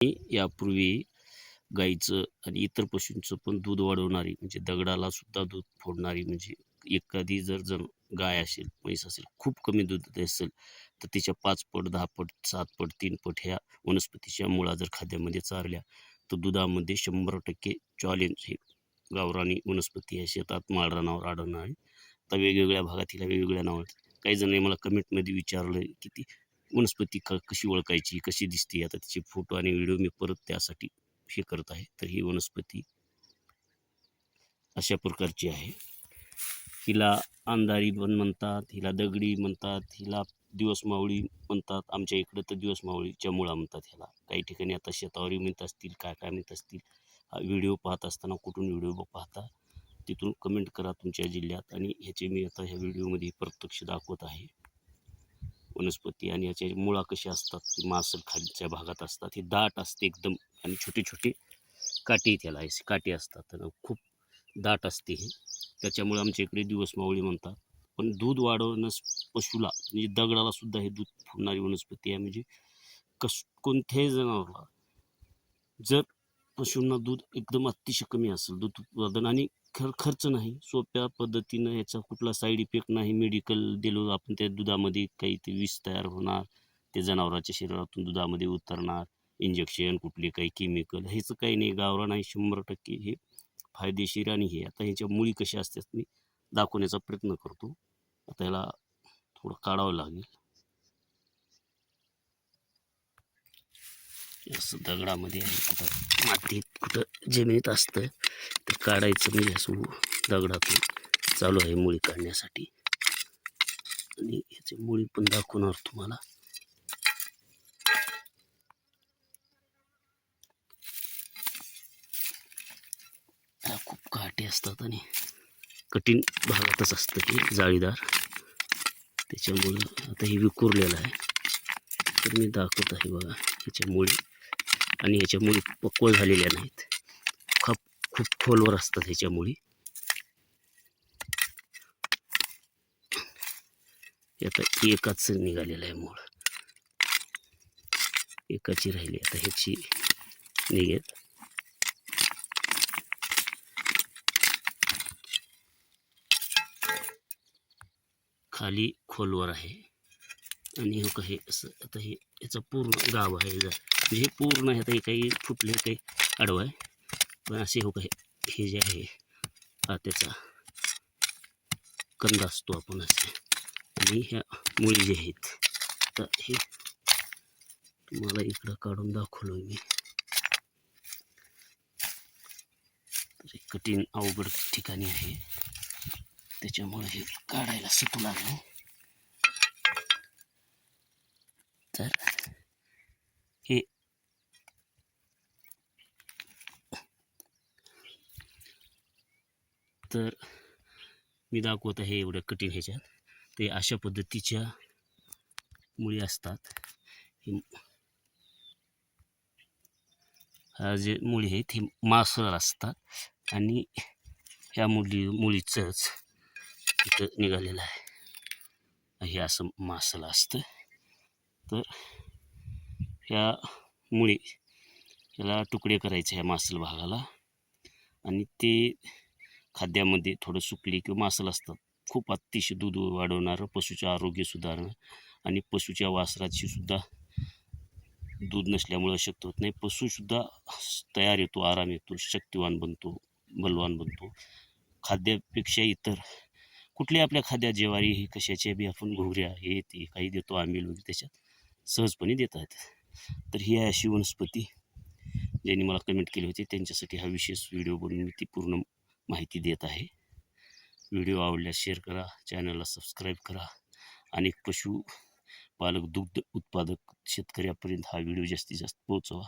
यापूर्वी गाईचं आणि इतर पशूंचं पण दूध वाढवणारी म्हणजे दगडाला सुद्धा दूध फोडणारी म्हणजे एखादी जर गाय असेल, म्हैस असेल, खूप कमी दूध देत असेल, तर तिच्या 5 पट, 10 पट, 7 पट, 3 पट ह्या वनस्पतीच्या मुळा जर खाद्यामध्ये चारल्या, तर दुधामध्ये 100% चॉलेंज हे गावरानी वनस्पती आहे, शेतात माळरानावर आढळणार आहे. आता वेगवेगळ्या भागात हिला वेगवेगळ्या नाव आहेत. काही जणांनी मला कमेंटमध्ये विचारलं की ती वनस्पती कशी ओळखायची, कशी दिसते? आता तिचे फोटो आणि व्हिडिओ मी परत त्यासाठी हे करत आहे. तर ही वनस्पती अशा प्रकारची आहे. हिला अंधारी पण म्हणतात, हिला दगडी म्हणतात, हिला दिवस मावळी म्हणतात. आमच्या इकडं तर दिवस मावळीच्या मुळा म्हणतात ह्याला. काही ठिकाणी आता शेतावरही म्हणत असतील, काय काय म्हणत असतील. हा व्हिडिओ पाहत असताना कुठून व्हिडिओ पाहता तिथून कमेंट करा तुमच्या जिल्ह्यात, आणि ह्याचे मी आता ह्या व्हिडिओमध्ये प्रत्यक्ष दाखवत आहे वनस्पती. आणि याच्या मुळा कशी असतात, ती मांसल खालच्या भागात असतात. ही दाट असते एकदम, आणि छोटी छोटी काठी त्याला काठी असतात, तर खूप दाट असते हे. त्याच्यामुळे आमच्या इकडे दिवस मावळी म्हणतात. पण दूध वाढवण्यास पशुला म्हणजे दगडाला सुद्धा हे दूध फुडणारी वनस्पती आहे. म्हणजे कोणत्याही जनावराला जर पशूंना दूध एकदम अतिशय कमी असेल, दूध उत्पादन आणि खर्च नाही, सोप्या पद्धतीनं याचा कुठला साईड इफेक्ट नाही, मेडिकल दिलं आपण त्या दुधामध्ये काही ते विष तयार होणार, ते जनावरांच्या शरीरातून दुधामध्ये उतरणार, इंजेक्शन कुठले काही केमिकल, ह्याचं काही नाही. गावरान आहे 100% हे फायदेशीर. आणि हे आता ह्याच्या मुळी कशा असतात मी दाखवण्याचा प्रयत्न करतो. आता याला थोडं काढावं लागेल. असं दगडामध्ये आहे, कुठं मातीत, कुठं जमिनीत असतं, तर काढायचं म्हणजे असं दगडातून चालू आहे मुळी काढण्यासाठी. आणि ह्याची मुळी पण दाखवणार तुम्हाला. खूप काटे असतात आणि कठीण भागातच असतं हे जाळीदार, त्याच्यामुळं आता हे विखुरलेलं आहे. तर मी दाखवत आहे बघा ह्याच्या मुळी, आणि ह्याच्या मुळी पक्व झालेल्या नाहीत, खूप खोलवर असतात ह्याच्या मुळी. आता एकाच निघालेला आहे मूळ, एकाची राहिली, आता ह्याची निघेल. खाली खोलवर आहे, आणि हे काही असं आता हे याचं पूर्ण गाव आहे म्हणजे हे पूर्ण आहे. आता हे काही फुटले, काही आडवं आहे, पण असे हो काही हे जे आहे हा त्याचा कंद असतो आपण असे. आणि ह्या मुळी जे आहेत, तर हे तुम्हाला इकडं काढून दाखवलो मी. तर कठीण अवघड ठिकाणी आहे, त्याच्यामुळे हे काढायला सुटू लागलं. तर हे तर मी दाखवत आहे एवढ्या कठीण ह्याच्यात. ते अशा पद्धतीच्या मुळी असतात. हा जे मुळी आहेत ही मांसल असतात, आणि ह्या मुळीचंच इथं निघालेलं आहे, हे असं मांसल असतं. तर ह्या मुळी ह्याला तुकडे करायचे ह्या मांसल भागाला, आणि ते खाद्यामध्ये थोडं सुकली किंवा मांसल असतात, खूप अतिशय दूध वाढवणारं, पशुचे आरोग्य सुधारणं, आणि पशुच्या वासराची सुद्धा दूध नसल्यामुळे अशक्त होत नाही, पशुसुद्धा तयार येतो, आराम येतो, शक्तिवान बनतो, बलवान बनतो. खाद्यापेक्षा इतर कुठल्या आपल्या खाद्यात ज्वारी हे कशाच्या बी आपण घुगऱ्या हे ते काही देतो, आंबील वगैरे त्याच्यात सहजपणे देता येतात. तर ही आहे अशी वनस्पती. ज्यांनी मला कमेंट केली होती त्यांच्यासाठी हा विशेष व्हिडिओ बनवून मी ती पूर्ण माहिती देत आहे. व्हिडिओ आवडल्यास शेअर करा, चॅनलला सबस्क्राईब करा. अनेक पशुपालक, दुग्ध उत्पादक शेतकऱ्यापर्यंत हा व्हिडिओ जास्तीत जास्त पोहोचवा.